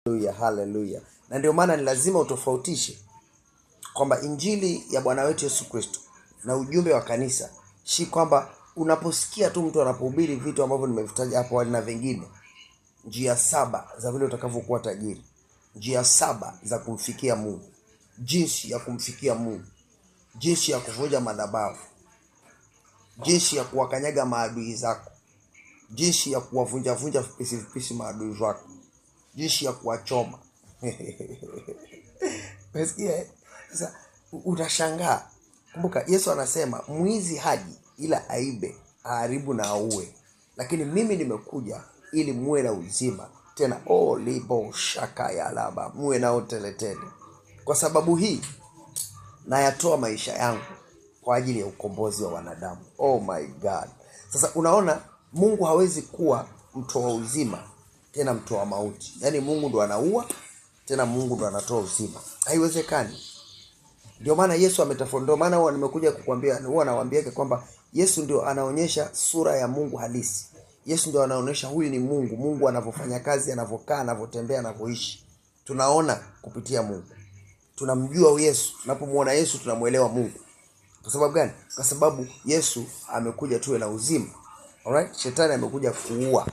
Haleluya, haleluya. Na ndio maana ni lazima utofautishe kwamba injili ya Bwana wetu Yesu Kristo na ujumbe wa kanisa si kwamba unaposikia tu mtu anapohubiri vitu ambavyo nimevitaja hapo awali na vingine. Njia 7 za vile utakavyokuwa tajiri. Njia 7 za kumfikia Mungu. Jinsi ya kumfikia Mungu. Jinsi ya kuvunja madhabahu. Jinsi ya kuwakanyaga maadui zako. Jinsi ya kuwavunja vipisi maadui wako. Jinsi ya kuwachoma. Umesikia? Sasa utashangaa. Kumbuka Yesu anasema mwizi haji ila aibe, aharibu na auwe. Lakini mimi nimekuja ili muwe na uzima. Tena libo shaka ya laba, muwe nao teletele. Kwa sababu hii nayatoa maisha yangu kwa ajili ya ukombozi wa wanadamu. Oh my God. Sasa unaona Mungu hawezi kuwa mtoa uzima tena mtoa mauti. Yaani Mungu ndo anaua tena Mungu ndo anatoa uzima. Haiwezekani. Ndio maana Yesu ametafundisha. Ndio maana huwa nimekuja kukuambia, huwa nawaambia kwamba Yesu ndio anaonyesha sura ya Mungu halisi. Yesu ndio anaonyesha huyu ni Mungu, Mungu anavyofanya kazi, anavyokaa, anavyotembea, anavyoishi. Tunaona kupitia Mungu. Tunamjua Yesu. Tunapomuona Yesu tunamuelewa Mungu. Kwa sababu gani? Kwa sababu Yesu amekuja tuwe na uzima. Alright? Shetani amekuja kuua.